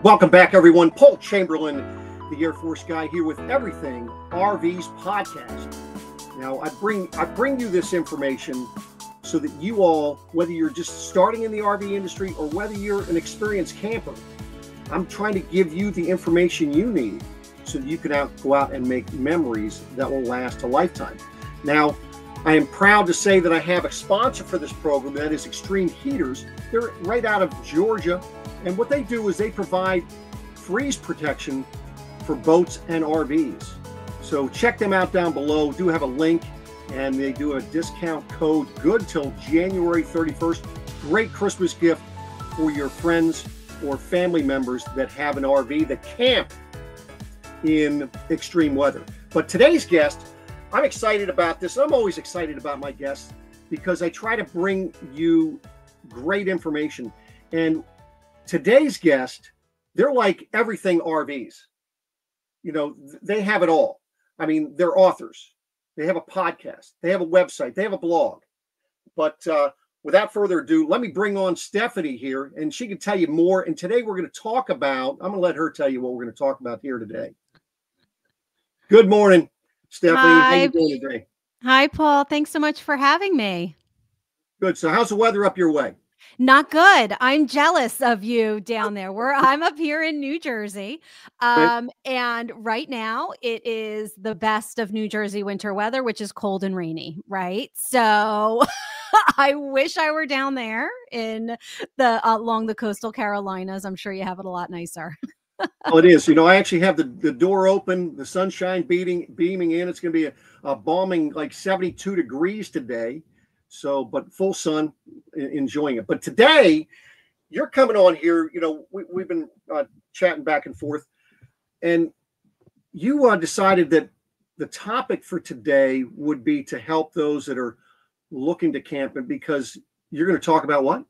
Welcome back, everyone. Paul Chamberlain, the Air Force guy, here with Everything RVs podcast. Now, I bring you this information so that you all, whether you're just starting in the RV industry or whether you're an experienced camper, I'm trying to give you the information you need so that you can go out and make memories that will last a lifetime. Now, I am proud to say that I have a sponsor for this program, that is Extreme Heaters. They're right out of Georgia. And what they do is they provide freeze protection for boats and RVs. So check them out down below. Do have a link, and they do a discount code good till January 31st. Great Christmas gift for your friends or family members that have an RV that camp in extreme weather. But today's guest, I'm excited about this. I'm always excited about my guests because I try to bring you great information. And today's guest, they're like Everything RVs. You know, they have it all. I mean, they're authors. They have a podcast. They have a website. They have a blog. But without further ado, let me bring on Stephanie here, and she can tell you more. And today we're going to talk about, I'm going to let her tell you what we're going to talk about here today. Good morning, Stephanie. Hi. How you doing today? Hi, Paul. Thanks so much for having me. Good. So how's the weather up your way? Not good. I'm jealous of you down there. I'm up here in New Jersey. And right now it is the best of New Jersey winter weather, which is cold and rainy, right? So I wish I were down there in along the coastal Carolinas. I'm sure you have it a lot nicer. Well, it is. You know, I actually have the door open, the sunshine beaming in. It's going to be a balming like 72 degrees today. So, but full sun, enjoying it. But today, you're coming on here. You know, we've been chatting back and forth, and you decided that the topic for today would be to help those that are looking to camp, and because you're going to talk about what?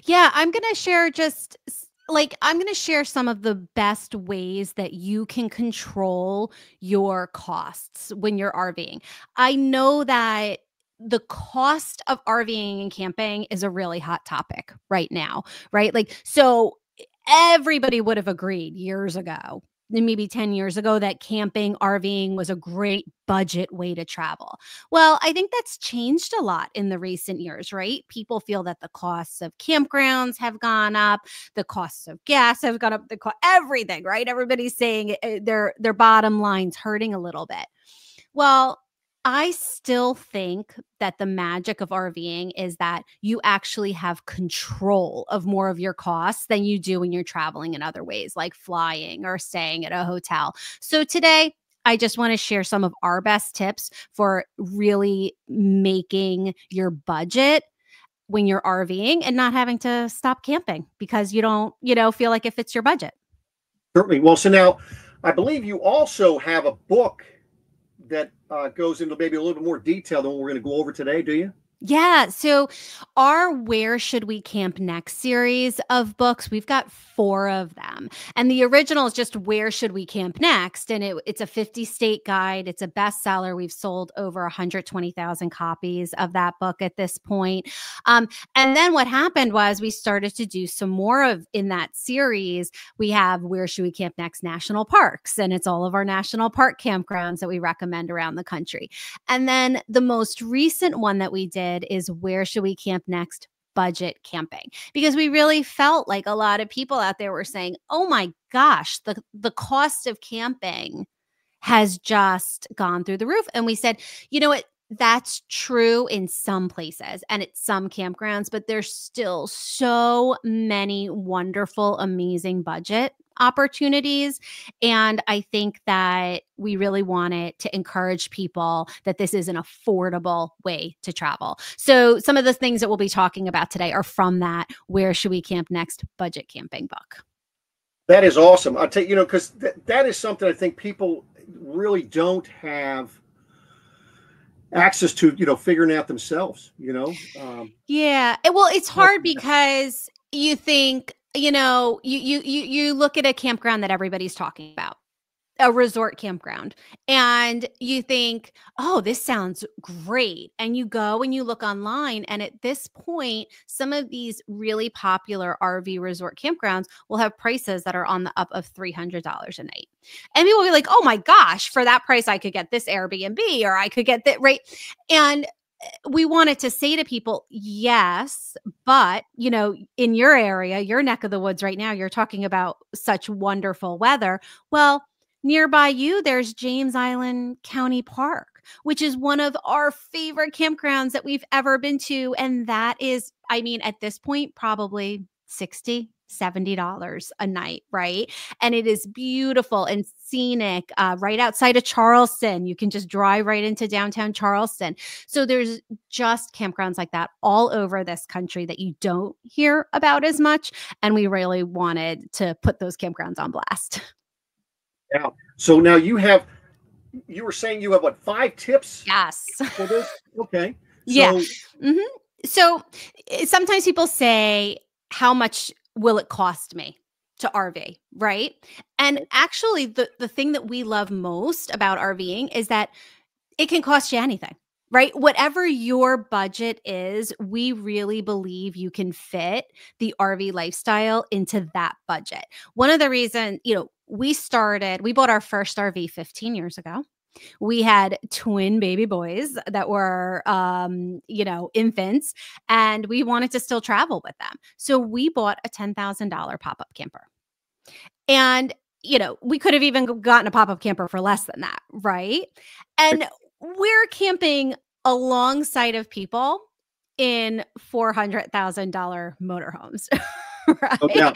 Yeah, I'm going to share I'm going to share some of the best ways that you can control your costs when you're RVing. I know that the cost of RVing and camping is a really hot topic right now, right? Like, so everybody would have agreed years ago, maybe 10 years ago, that camping, RVing was a great budget way to travel. Well, I think that's changed a lot in the recent years, right? People feel that the costs of campgrounds have gone up, the costs of gas have gone up, everything, right? Everybody's saying their bottom line's hurting a little bit. Well, I still think that the magic of RVing is that you actually have control of more of your costs than you do when you're traveling in other ways, like flying or staying at a hotel. So today, I just want to share some of our best tips for really making your budget when you're RVing and not having to stop camping because you don't, feel like it fits your budget. Certainly. Well, so now I believe you also have a book that goes into maybe a little bit more detail than what we're going to go over today, do you? Yeah. So our Where Should We Camp Next series of books, we've got 4 of them. And the original is just Where Should We Camp Next? And it's a 50-state guide. It's a bestseller. We've sold over 120,000 copies of that book at this point. And then what happened was we started to do some more in that series. We have Where Should We Camp Next National Parks. And it's all of our national park campgrounds that we recommend around the country. And then the most recent one that we did is Where Should We Camp Next? Budget camping, because we really felt like a lot of people out there were saying, oh my gosh, the cost of camping has just gone through the roof. And we said, you know what? That's true in some places and at some campgrounds, but there's still so many wonderful, amazing budget opportunities. And I think that we really wanted to encourage people that this is an affordable way to travel. So some of the things that we'll be talking about today are from that Where Should We Camp Next? Budget camping book. That is awesome. I'll tell you, because that is something I think people really don't have access to, figuring out themselves, Yeah. Well, it's hard because you think, you look at a campground that everybody's talking about. a resort campground, and you think, oh, this sounds great. And you go and you look online. And at this point, some of these really popular RV resort campgrounds will have prices that are on the up of $300 a night. And people will be like, oh my gosh, for that price, I could get this Airbnb, or I could get that, right? And we wanted to say to people, yes, but in your area, your neck of the woods right now, you're talking about such wonderful weather. Well, nearby you, there's James Island County Park, which is one of our favorite campgrounds that we've ever been to. And that is, I mean, at this point, probably $60-$70 a night, right? And it is beautiful and scenic, right outside of Charleston. You can just drive right into downtown Charleston. So there's just campgrounds like that all over this country that you don't hear about as much. And we really wanted to put those campgrounds on blast. Yeah. So now you were saying you have what, 5 tips? Yes. For this? Okay. So, yeah. So sometimes people say, how much will it cost me to RV, right? And actually, the thing that we love most about RVing is that it can cost you anything, right? Whatever your budget is, we really believe you can fit the RV lifestyle into that budget. One of the reasons, we bought our first RV 15 years ago. We had twin baby boys that were, infants, and we wanted to still travel with them. So we bought a $10,000 pop-up camper. And, we could have even gotten a pop-up camper for less than that, right? And we're camping alongside of people in $400,000 motorhomes. Right. Oh, yeah.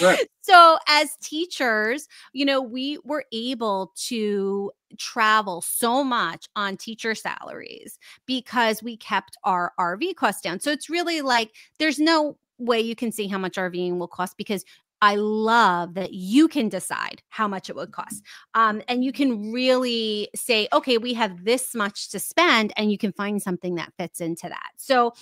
Right. So as teachers, we were able to travel so much on teacher salaries because we kept our RV costs down. So it's really like, there's no way you can see how much RVing will cost, because I love that you can decide how much it would cost. And you can really say, okay, we have this much to spend, and you can find something that fits into that. So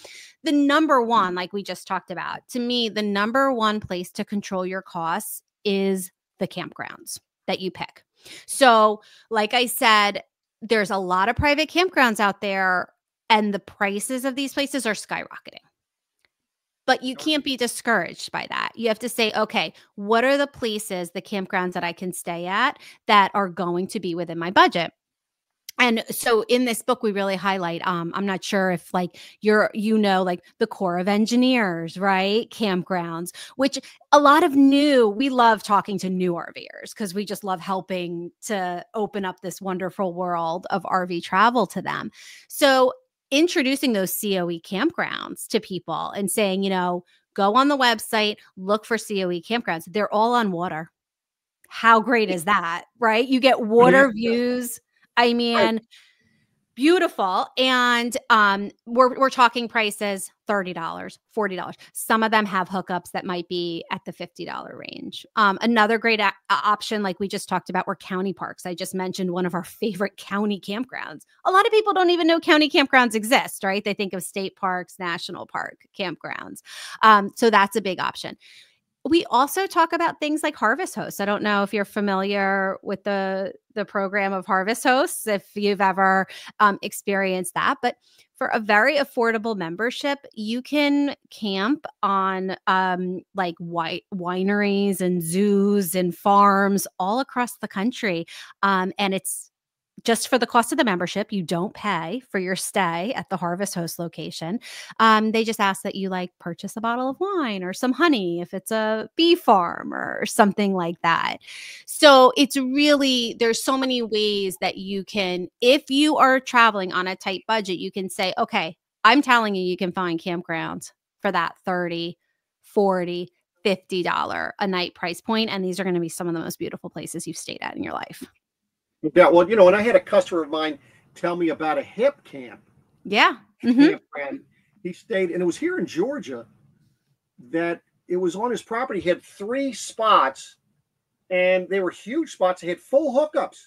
the number one, like we just talked about, to me, the number one place to control your costs is the campgrounds that you pick. So like I said, there's a lot of private campgrounds out there, and the prices of these places are skyrocketing. But you can't be discouraged by that. You have to say, okay, what are the places, the campgrounds that I can stay at that are going to be within my budget? And so in this book, we really highlight, I'm not sure if like like the Corps of Engineers, right? Campgrounds, which we love talking to new RVers because we just love helping to open up this wonderful world of RV travel to them. So introducing those COE campgrounds to people and saying, go on the website, look for COE campgrounds. They're all on water. How great is that, right? You get water views. I mean, right. Beautiful. And we're talking prices, $30, $40. Some of them have hookups that might be at the $50 range. Another great option, like we just talked about, were county parks. I just mentioned one of our favorite county campgrounds. A lot of people don't even know county campgrounds exist, right? They think of state parks, national park campgrounds. So that's a big option. We also talk about things like Harvest Hosts. I don't know if you're familiar with the program of Harvest Hosts, if you've ever experienced that. But for a very affordable membership, you can camp on like wineries and zoos and farms all across the country. And it's just for the cost of the membership. You don't pay for your stay at the Harvest Host location. They just ask that you purchase a bottle of wine or some honey if it's a bee farm or something like that. So it's really, there's so many ways that you can, if you are traveling on a tight budget, you can say, okay, I'm telling you can find campgrounds for that $30, $40, $50 a night price point. And these are going to be some of the most beautiful places you've stayed at in your life. Yeah, well, and I had a customer of mine tell me about a hip camp. Yeah. Campground. He stayed, and it was here in Georgia, that it was on his property. He had 3 spots, and they were huge spots. They had full hookups.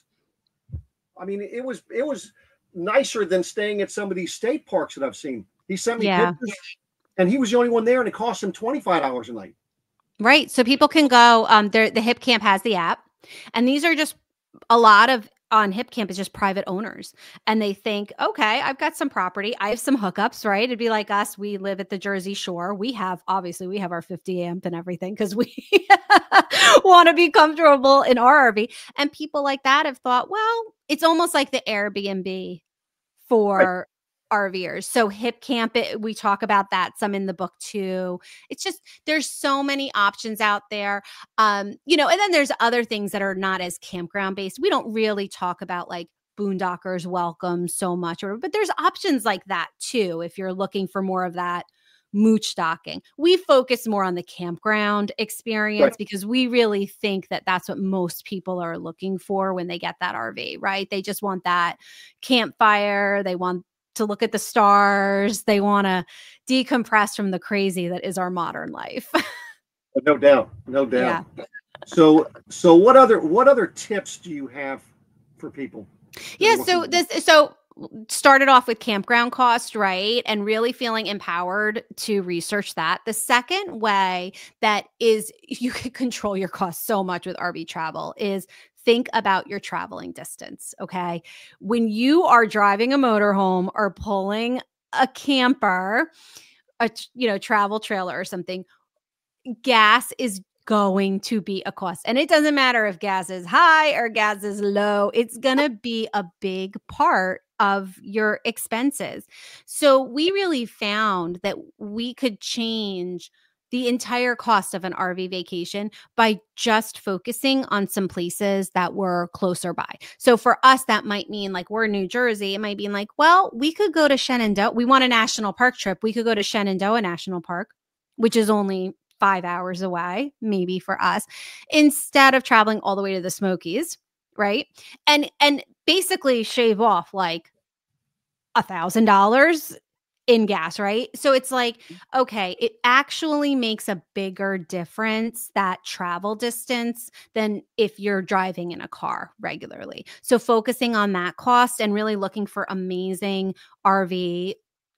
I mean, it was nicer than staying at some of these state parks that I've seen. He sent me pictures, and he was the only one there, and it cost him $25 a night. Right. So people can go, the Hip Camp has the app. And these are just a lot of on Hip Camp is just private owners. And they think, okay, I've got some property. I have some hookups, right? It'd be like us. We live at the Jersey Shore. Obviously, we have our 50 amp and everything because we want to be comfortable in our RV. And people like that have thought, well, it's almost like the Airbnb Right. for RVers. So Hip Camp, we talk about that some in the book too. It's just, there's so many options out there. And then there's other things that are not as campground based. We don't really talk about like Boondockers Welcome so much, but there's options like that too. If you're looking for more of that mooch stocking, we focus more on the campground experience because we really think that that's what most people are looking for when they get that RV, right? They just want that campfire. They want to look at the stars. They want to decompress from the crazy that is our modern life. No doubt. No doubt. Yeah. So what other tips do you have for people? Yeah. So started off with campground cost, right? And really feeling empowered to research that. The second way that is you can control your costs so much with RV travel is think about your traveling distance. Okay. When you are driving a motorhome or pulling a camper, travel trailer or something, gas is going to be a cost. And it doesn't matter if gas is high or gas is low. It's going to be a big part of your expenses. So we really found that we could change the entire cost of an RV vacation by just focusing on some places that were closer by. So for us, that might mean like we're in New Jersey. It might be like, well, we could go to Shenandoah. We want a national park trip. We could go to Shenandoah National Park, which is only 5 hours away, maybe for us, instead of traveling all the way to the Smokies, right? And basically shave off like $1,000 in gas, right? So it's like, okay, it actually makes a bigger difference, that travel distance, than if you're driving in a car regularly. So focusing on that cost and really looking for amazing RV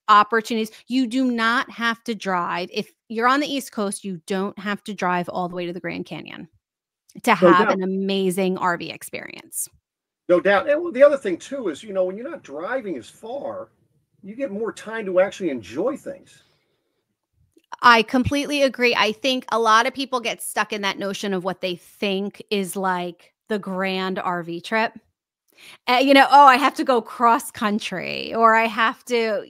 opportunities. You do not have to drive. If you're on the East Coast, you don't have to drive all the way to the Grand Canyon to No have doubt. an amazing RV experience. No doubt. And well, the other thing too is, when you're not driving as far, you get more time to actually enjoy things. I completely agree. I think a lot of people get stuck in that notion of what they think is like the grand RV trip. Oh, I have to go cross country or I have to,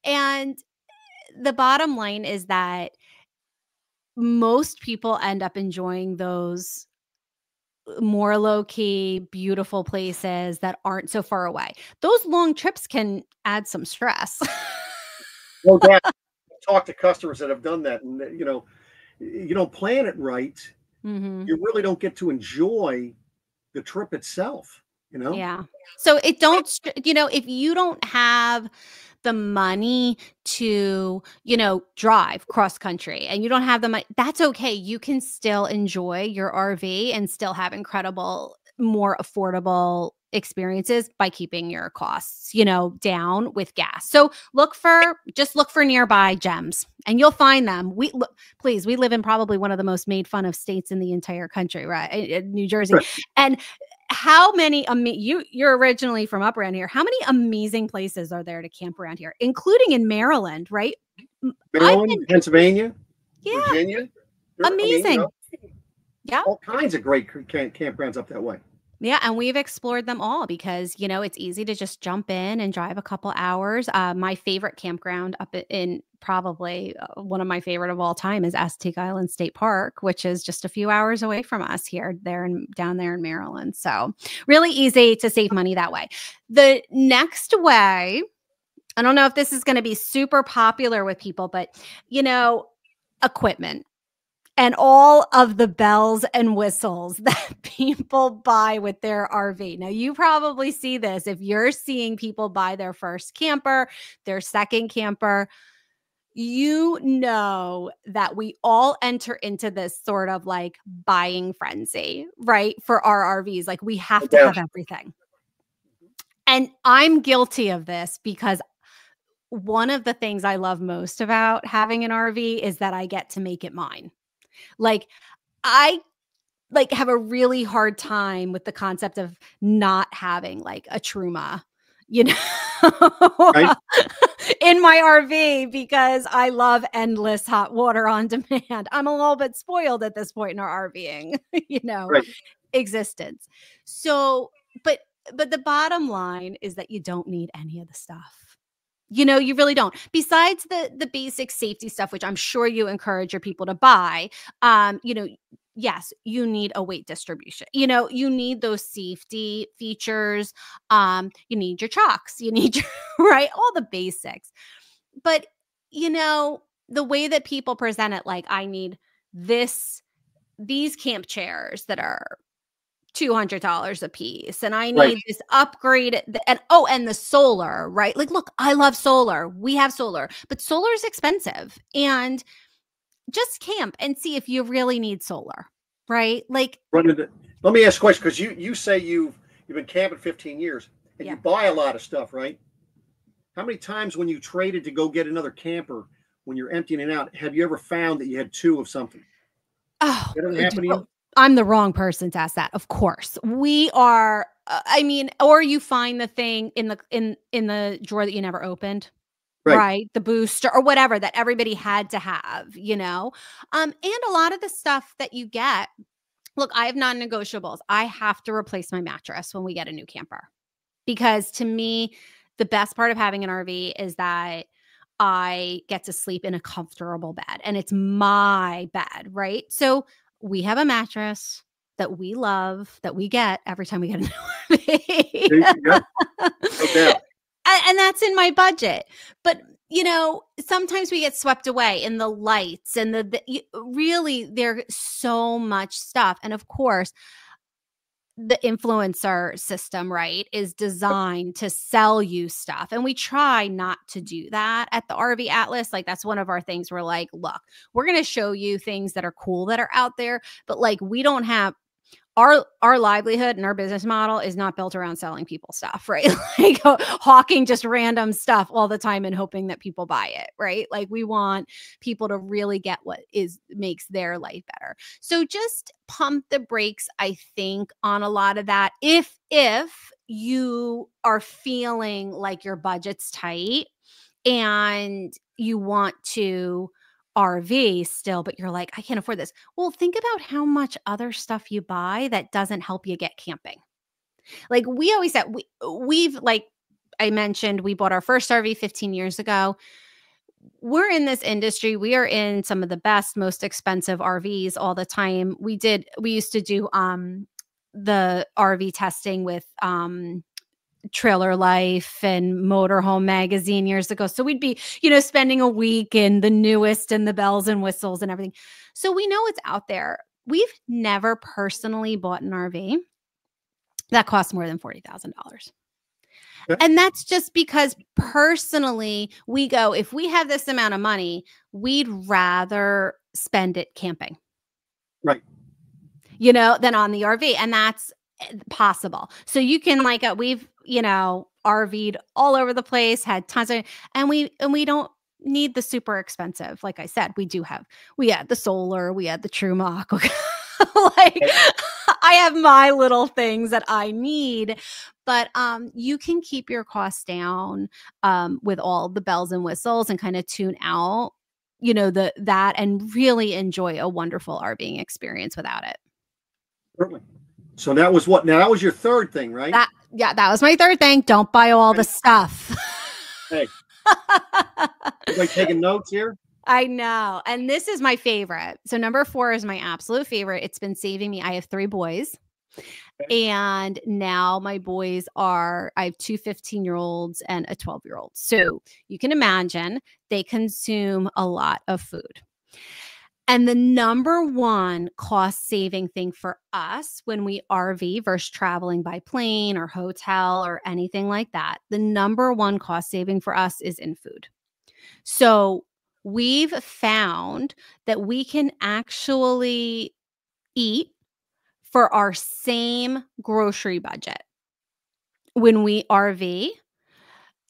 and the bottom line is that most people end up enjoying those more low-key, beautiful places that aren't so far away. Those long trips can add some stress. No doubt. Talk to customers that have done that, and you don't plan it right, Mm-hmm. you really don't get to enjoy the trip itself. Yeah. So if you don't have the money to, drive cross country and you don't have the money, that's okay. You can still enjoy your RV and still have incredible, more affordable experiences by keeping your costs, down with gas. So look for nearby gems and you'll find them. We live in probably one of the most made fun of states in the entire country, right? New Jersey. Right. And how many, you're originally from up around here. How many amazing places are there to camp around here, including in Maryland, right? Maryland, Pennsylvania, Yeah, Virginia. amazing. Yeah. All kinds of great campgrounds up that way. Yeah, and we've explored them all because, it's easy to just jump in and drive a couple hours. My favorite campground up in probably one of my favorite of all time is Aztec Island State Park, which is just a few hours away from us down there in Maryland. So really easy to save money that way. The next way, I don't know if this is going to be super popular with people, but, equipment. And all of the bells and whistles that people buy with their RV. Now, you probably see this if you're seeing people buy their first camper, their second camper. You know that we all enter into this sort of like buying frenzy, right? For our RVs. Like we have to have everything. And I'm guilty of this because one of the things I love most about having an RV is that I get to make it mine. Like like have a really hard time with the concept of not having like a truma, you know, Right. in my RV because I love endless hot water on demand. I'm a little bit spoiled at this point in our RVing, you know, Right. existence. So, but the bottom line is that you don't need any of the stuff. You know, you really don't. Besides the basic safety stuff, which I'm sure you encourage your people to buy, you know, yes, you need a weight distribution. You know, you need those safety features. You need your chocks, you need your, right, all the basics. But you know, the way that people present it, like I need these camp chairs that are $200 a piece, and I Right. need this upgrade, and the solar, right? Like, look, I love solar. We have solar, but solar is expensive. And just camp and see if you really need solar, right? Like, Let me ask a question, because you say you've been camping 15 years and yeah. you buy a lot of stuff, right? How many times when you traded to go get another camper, when you're emptying it out, have you ever found that you had two of something? Oh, That ever happen to you? I'm the wrong person to ask that. Of course, we are. I mean, or you find the thing in the drawer that you never opened, Right. right? The booster or whatever that everybody had to have, you know. And a lot of the stuff that you get. Look, I have non-negotiables. I have to replace my mattress when we get a new camper because to me, the best part of having an RV is that I get to sleep in a comfortable bed and it's my bed, right? So we have a mattress that we love that we get every time we get a new RV. Yeah, no doubt. And that's in my budget. But you know, sometimes we get swept away in the lights and really there's so much stuff. And of course, the influencer system, right, is designed to sell you stuff. And we try not to do that at the RV Atlas. Like, that's one of our things. We're like, look, we're going to show you things that are cool that are out there, but like, we don't have our livelihood and our business model is not built around selling people stuff, right? Like hawking just random stuff all the time and hoping that people buy it, right? Like we want people to really get what makes their life better. So just pump the brakes, I think, on a lot of that. If you are feeling like your budget's tight and you want to RV still, but you're like, I can't afford this. Well, think about how much other stuff you buy that doesn't help you get camping. Like we always said, we've like I mentioned, we bought our first RV 15 years ago. We're in this industry. We are in some of the best, most expensive RVs all the time. We used to do the RV testing with Trailer Life and Motorhome Magazine years ago. So we'd be, you know, spending a week in the newest and the bells and whistles and everything. So we know it's out there. We've never personally bought an RV that costs more than $40,000. Okay. And that's just because personally we go, if we have this amount of money, we'd rather spend it camping. Right. You know, than on the RV. And that's possible. So you can like, we've, you know, RV'd all over the place, had tons of, and we don't need the super expensive. Like I said, we had the solar, we had the 𝐶𝐿𝐴. Like I have my little things that I need, but you can keep your costs down with all the bells and whistles and kind of tune out, you know, that and really enjoy a wonderful RVing experience without it. Certainly. So that was what? Now that was your third thing, right? That was my third thing. Don't buy all the stuff. Hey, everybody taking notes here? I know. And this is my favorite. So number 4 is my absolute favorite. It's been saving me. I have 3 boys. Okay. And now my boys I have 2 15-year-olds and a 12-year-old. So you can imagine they consume a lot of food. And the number 1 cost saving thing for us when we RV versus traveling by plane or hotel or anything like that, the number 1 cost saving for us is in food. So we've found that we can actually eat for our same grocery budget when we RV.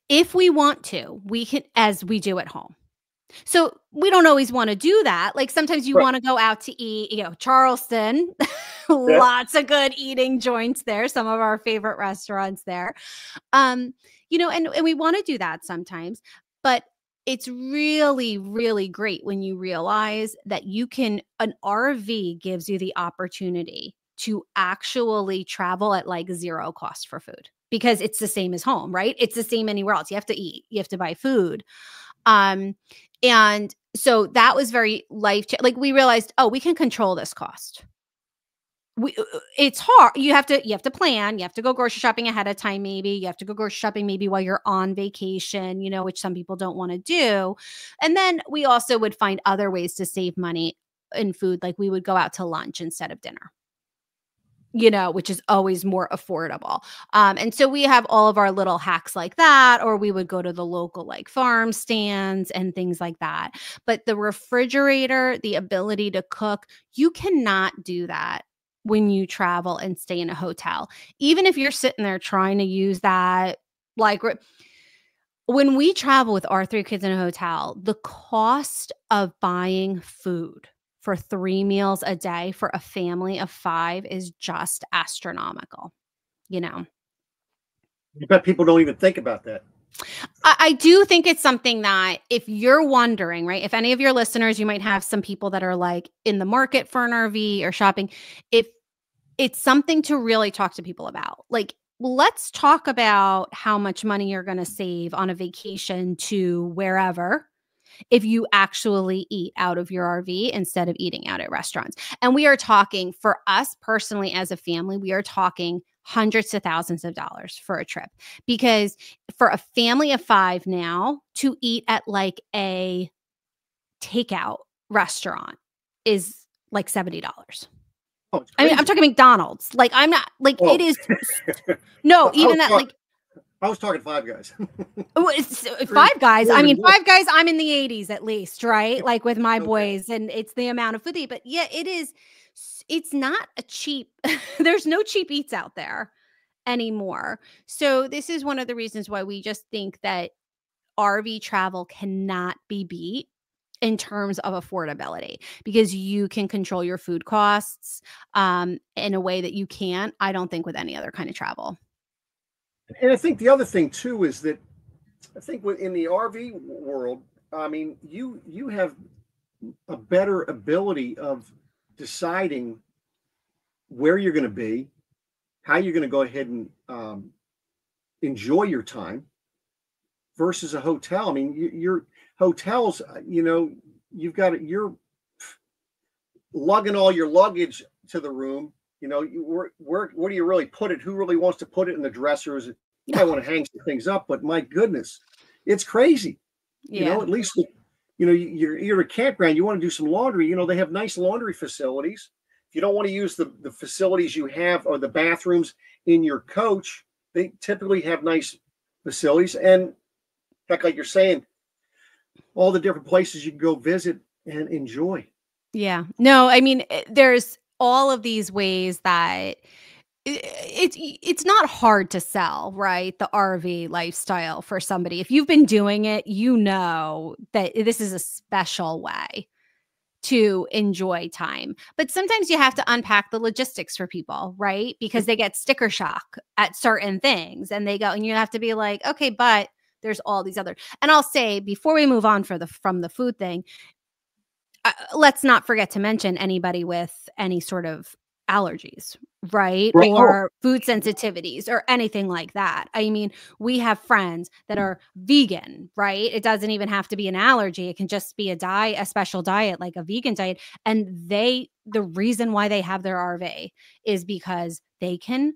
If we want to, we can, as we do at home. So we don't always want to do that. Like sometimes you Right. want to go out to eat, Charleston, Yeah. lots of good eating joints there, some of our favorite restaurants there. Um, and we want to do that sometimes, but it's really, really great when you realize that an RV gives you the opportunity to actually travel at like zero cost for food because it's the same as home, right? It's the same anywhere else. You have to eat, you have to buy food. Um, and so that was very like we realized, oh, we can control this cost. It's hard. You have to plan. You have to go grocery shopping ahead of time. Maybe you have to go grocery shopping maybe while you're on vacation, which some people don't want to do. And then we also would find other ways to save money in food. Like we would go out to lunch instead of dinner, which is always more affordable. And so we have all of our little hacks like that, or we would go to the local like farm stands and things like that. But the refrigerator, the ability to cook, you cannot do that when you travel and stay in a hotel. Even if you're sitting there trying to use that, like when we travel with our 3 kids in a hotel, the cost of buying food for 3 meals a day for a family of 5 is just astronomical, You bet people don't even think about that. I do think it's something that if you're wondering, right, if any of your listeners, you might have some people that are like in the market for an RV or shopping, if it's something to really talk to people about. Like, let's talk about how much money you're going to save on a vacation to wherever if you actually eat out of your RV instead of eating out at restaurants. And we are talking, for us personally as a family, we are talking hundreds of thousands of dollars for a trip, because for a family of 5 now to eat at like a takeout restaurant is like $70. Oh, I mean, I'm talking McDonald's. Like, I'm not like Oh. it is. No, I even was that talking- like I was talking Five Guys. it's Five Guys. I mean, more. Five Guys. I'm in the 80s at least, right? Like with my Okay. boys, and it's the amount of food they eat. But yeah, it is. It's not a cheap. There's no cheap eats out there anymore. So this is one of the reasons why we just think that RV travel cannot be beat in terms of affordability, because you can control your food costs in a way that you can't, I don't think, with any other kind of travel. And I think the other thing too is that I think in the RV world, I mean, you have a better ability of deciding where you're going to be, how you're going to go ahead and enjoy your time versus a hotel. I mean, your hotels, you've got you're lugging all your luggage to the room. Where do you really put it? Who really wants to put it in the dressers? You might want to hang some things up, but my goodness, it's crazy. Yeah. At least you're at a campground. You want to do some laundry. They have nice laundry facilities. If you don't want to use the facilities you have or the bathrooms in your coach, they typically have nice facilities. And in fact, like you're saying, all the different places you can go visit and enjoy. Yeah. No, I mean, there's all of these ways that it's not hard to sell, right? The RV lifestyle for somebody. If you've been doing it, you know that this is a special way to enjoy time. But sometimes you have to unpack the logistics for people, right? Because they get sticker shock at certain things and they go, and you have to be like, okay, but there's all these other. And I'll say, before we move on from the food thing, let's not forget to mention anybody with any sort of allergies, right? Or food sensitivities or anything like that. I mean, we have friends that are vegan, right? It doesn't even have to be an allergy. It can just be a special diet, like a vegan diet. And the reason why they have their RV is because they can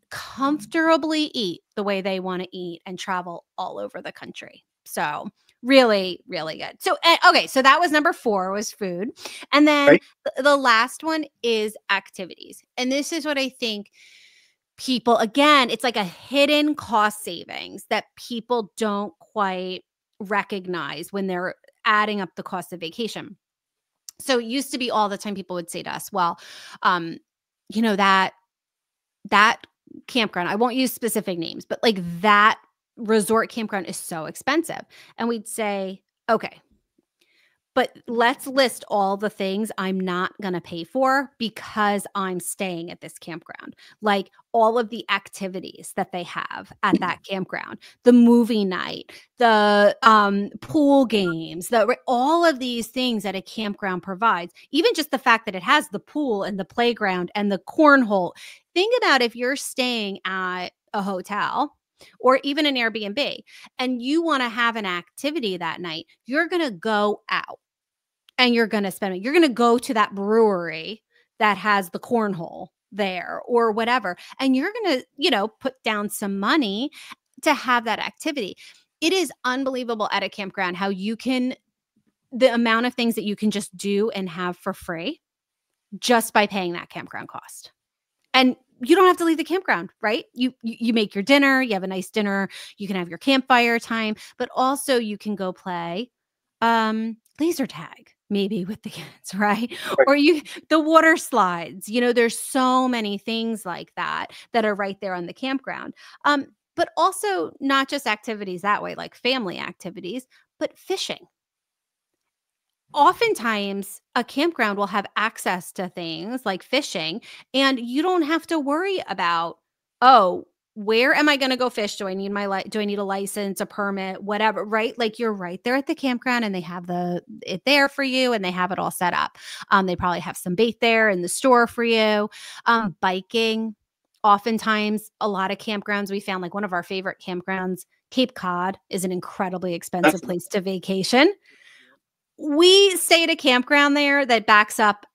comfortably eat the way they want to eat and travel all over the country. So really, really good. So, okay. So that was number 4, was food. And then the last one is activities. And this is what I think people, again, it's like a hidden cost savings that people don't quite recognize when they're adding up the cost of vacation. So it used to be all the time people would say to us, well, that campground, I won't use specific names, but like that resort campground is so expensive. And we'd say, okay, But let's list all the things I'm not going to pay for because I'm staying at this campground. Like all of the activities that they have at that campground, the movie night, the pool games, all of these things that a campground provides. Even just the fact that it has the pool and the playground and the cornhole. Think about if you're staying at a hotel or even an Airbnb, and you want to have an activity that night, you're going to go out and you're going to spend it. You're going to go to that brewery that has the cornhole there or whatever. And you're going to, put down some money to have that activity. It is unbelievable at a campground how the amount of things that you can just do and have for free just by paying that campground cost. And you don't have to leave the campground, right? You make your dinner, you have a nice dinner, you can have your campfire time, but also you can go play laser tag maybe with the kids, right? Or the water slides, there's so many things like that are right there on the campground. But also not just activities that way, like family activities, but fishing. Oftentimes, a campground will have access to things like fishing, and you don't have to worry about, oh, where am I going to go fish? Do I need a license, a permit, whatever, right? Like you're right there at the campground and they have it there for you and they have it all set up. They probably have some bait there in the store for you. Biking. Oftentimes, a lot of campgrounds, we found like one of our favorite campgrounds, Cape Cod, is an incredibly expensive place to vacation. We stay at a campground there that backs up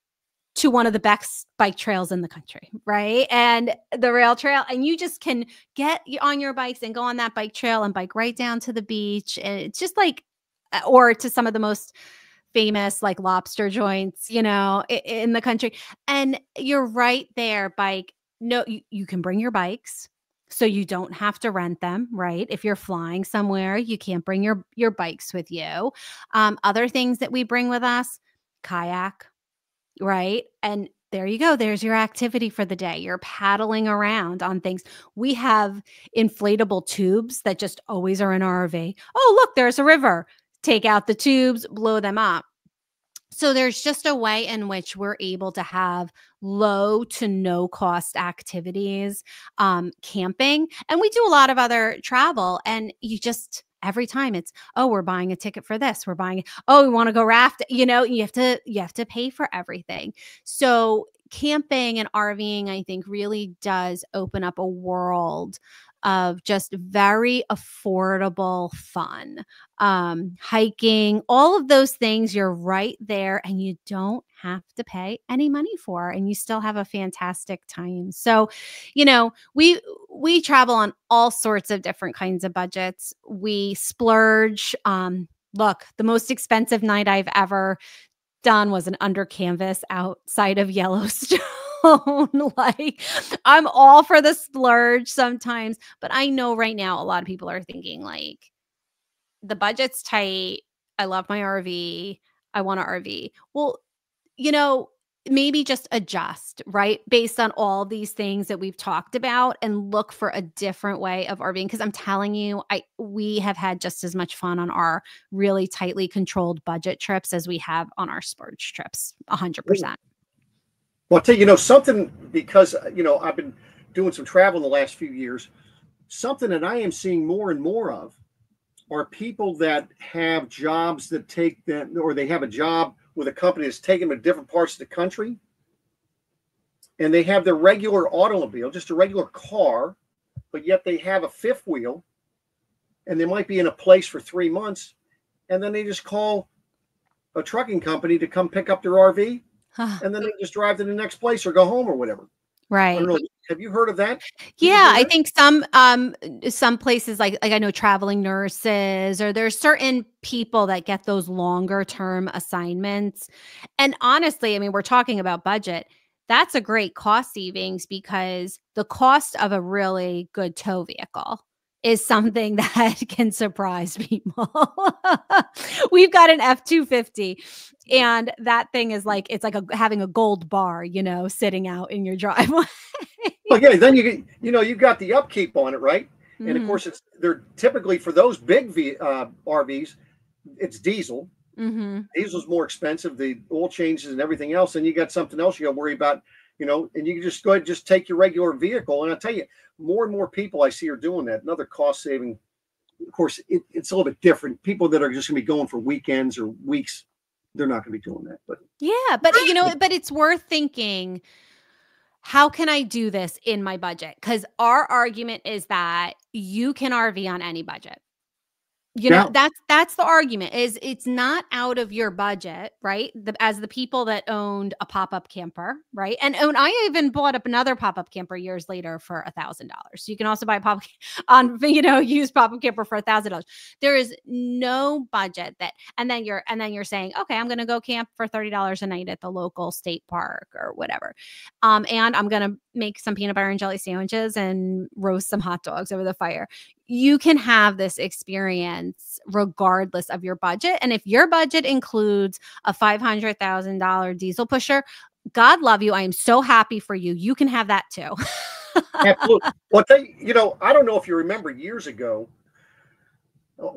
to one of the best bike trails in the country, right? And the rail trail, and you just can get on your bikes and go on that bike trail and bike right down to the beach. And it's just like, or to some of the most famous like lobster joints, in the country. And you're right there, bike. No, you can bring your bikes. So you don't have to rent them, right? If you're flying somewhere, you can't bring your bikes with you. Other things that we bring with us, kayak, right? And there you go. There's your activity for the day. You're paddling around on things. We have inflatable tubes that just always are in our RV. Oh, look, there's a river. Take out the tubes, blow them up. So there's just a way in which we're able to have low to no cost activities, camping. And we do a lot of other travel, and every time it's, oh, we're buying a ticket for this. We want to go raft. You have to pay for everything. So camping and RVing, I think, really does open up a world of just very affordable fun. Hiking, all of those things, you're right there and you don't have to pay any money for, and you still have a fantastic time. So, we travel on all sorts of different kinds of budgets. We splurge. Look, the most expensive night I've ever done was an under canvas outside of Yellowstone. Like, I'm all for the splurge sometimes, but I know right now a lot of people are thinking like, the budget's tight. I love my RV. I want an RV. Well, maybe just adjust, right? Based on all these things that we've talked about, and look for a different way of RVing. Because I'm telling you, we have had just as much fun on our really tightly controlled budget trips as we have on our splurge trips, 100%. Well, I'll tell you, something, because, I've been doing some travel in the last few years. Something that I am seeing more and more of are people that have jobs that take them, or they have a job with a company that's taking them to different parts of the country. And they have their regular automobile, just a regular car, but yet they have a fifth wheel, and they might be in a place for 3 months. And then they just call a trucking company to come pick up their RV. And then they just drive to the next place or go home or whatever. Right. I don't know. Have you heard of that? Yeah, I think some places like I know traveling nurses, or there's certain people that get those longer term assignments. And honestly, I mean, we're talking about budget. That's a great cost savings, because the cost of a really good tow vehicle is something that can surprise people. We've got an F-250, and that thing is like, it's like having a gold bar, sitting out in your driveway. Well, yeah, then you've got the upkeep on it, right? And of course, they're typically, for those big RVs, it's diesel. Diesel's more expensive, the oil changes and everything else, and you got something else you got to worry about, and you can just go ahead and just take your regular vehicle. And I'll tell you, more and more people I see are doing that. Another cost saving. Of course, it's a little bit different. People that are just going to be going for weekends or weeks, they're not going to be doing that. But yeah, but but it's worth thinking, how can I do this in my budget? Because our argument is that you can RV on any budget. That's the argument, is it's not out of your budget, right? As the people that owned a pop-up camper, right? And I even bought up another pop-up camper years later for $1,000. So you can also buy a used pop-up camper for $1,000. There is no budget and then you're saying, okay, I'm going to go camp for $30 a night at the local state park or whatever. And I'm going to make some peanut butter and jelly sandwiches and roast some hot dogs over the fire. You can have this experience regardless of your budget. And if your budget includes a $500,000 diesel pusher, God love you. I am so happy for you. You can have that too. Absolutely. Well, I don't know if you remember years ago,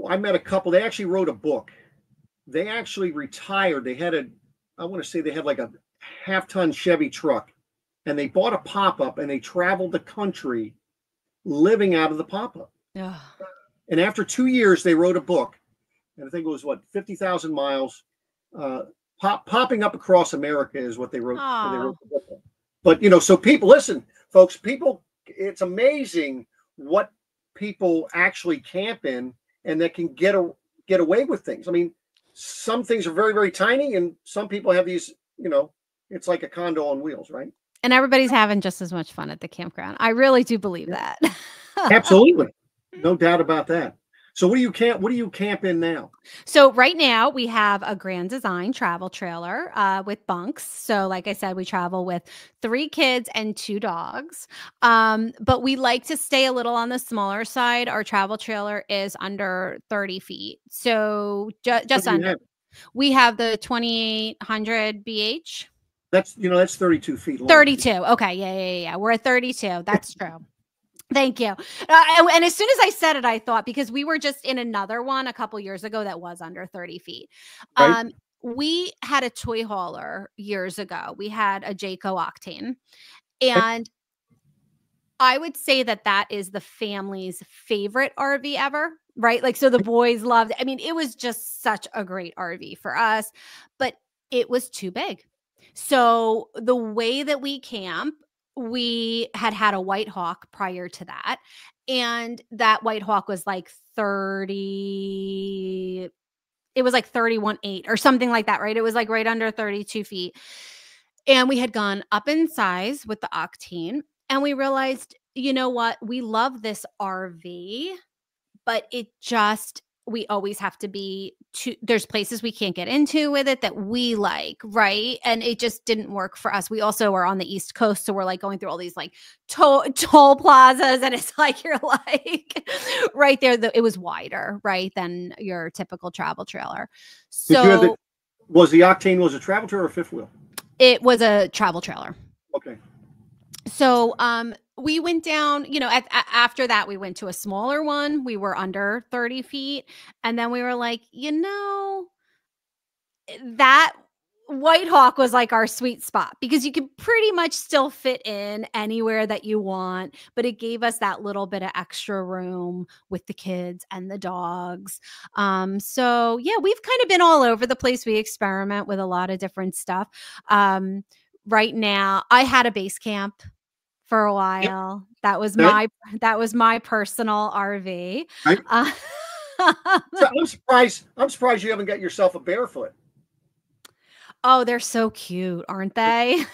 I met a couple, they actually wrote a book. They actually retired. I want to say they had like a half-ton Chevy truck, and they bought a pop-up and they traveled the country living out of the pop-up. Ugh. And after 2 years, they wrote a book, and I think it was 50,000 miles, popping up across America is what they wrote. They wrote the book on. But so people, listen, folks. It's amazing what people actually camp in, and that can get away with things. I mean, some things are very, very tiny, and some people have these. It's like a condo on wheels, right? And everybody's having just as much fun at the campground. I really do believe that. Absolutely. No doubt about that. So what do you camp in now? So right now we have a Grand Design travel trailer with bunks. So like I said, we travel with 3 kids and 2 dogs. But we like to stay a little on the smaller side. Our travel trailer is under 30 feet. So just under. We have the 2800 BH. That's 32 feet long. 32. Okay. Yeah. We're at 32. That's true. Thank you. And as soon as I said it, I thought, because we were just in another one a couple years ago that was under 30 feet. Right. We had a toy hauler years ago. We had a 𝐂𝐭-𝐅𝐫𝐞𝐭, and I would say that is the family's favorite RV ever, right? Like, so the boys loved it. I mean, it was just such a great RV for us, but it was too big. So the way that we camp, we had a White Hawk prior to that. And that White Hawk was like 31.8 or something like that, right? It was like right under 32 feet. And we had gone up in size with the Octane, and we realized, you know what? We love this RV, but we always have to be there's places we can't get into with it that we like, right? And it just didn't work for us. We also are on the East Coast, so we're like going through all these like toll plazas, and it's like you're like right there. It was wider, right, than your typical travel trailer. So was the Octane a travel trailer or a fifth wheel? It was a travel trailer. Okay. So we went down, after that, we went to a smaller one. We were under 30 feet. And then we were like, that White Hawk was like our sweet spot, because you could pretty much still fit in anywhere that you want, but it gave us that little bit of extra room with the kids and the dogs. So yeah, we've kind of been all over the place. We experiment with a lot of different stuff. Right now, I had a base camp for a while. That was my personal RV. Right. So I'm surprised you haven't got yourself a barefoot. Oh, they're so cute, aren't they?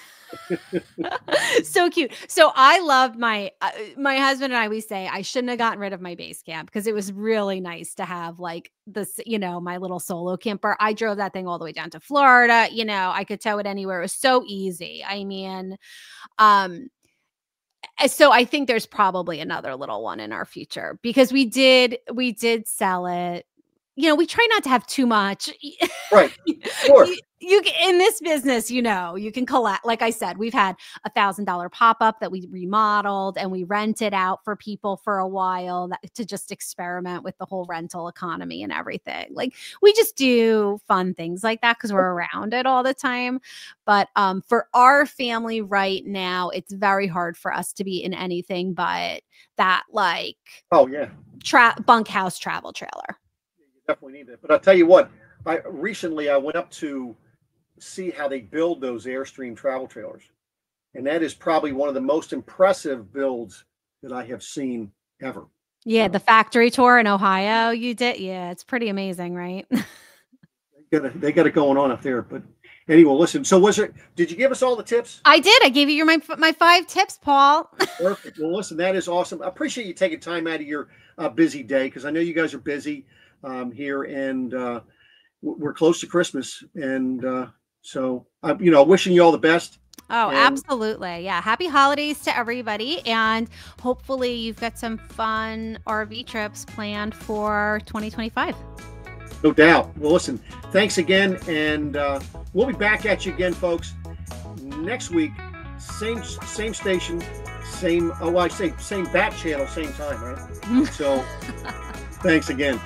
So cute. So I love my husband and I, we say I shouldn't have gotten rid of my base camp, because it was really nice to have like this, my little solo camper. I drove that thing all the way down to Florida. I could tow it anywhere. It was so easy. I mean, so I think there's probably another little one in our future, because we did sell it we try not to have too much. Right. Sure. You in this business, you can collect. Like I said, we've had $1,000 pop-up that we remodeled and we rented out for people for a while to just experiment with the whole rental economy and everything. Like we just do fun things like that because we're around it all the time. But for our family right now, it's very hard for us to be in anything but that, like, oh yeah, bunkhouse travel trailer. You definitely need it. But I'll tell you what, recently I went up to see how they build those Airstream travel trailers, and that is probably one of the most impressive builds that I have seen ever. Yeah, the factory tour in Ohio you did. Yeah, it's pretty amazing, right? They got it going on up there. But anyway, listen, so did you give us all the tips? I did. I gave you my 5 tips, Paul. Perfect. Well, listen, that is awesome. I appreciate you taking time out of your busy day, because I know you guys are busy here, and we're close to Christmas, and so wishing you all the best. Oh, absolutely. Yeah. Happy holidays to everybody. And hopefully you've got some fun RV trips planned for 2025. No doubt. Well, listen, thanks again. And we'll be back at you again, folks, next week. Same station, same bat channel, same time, right? So thanks again.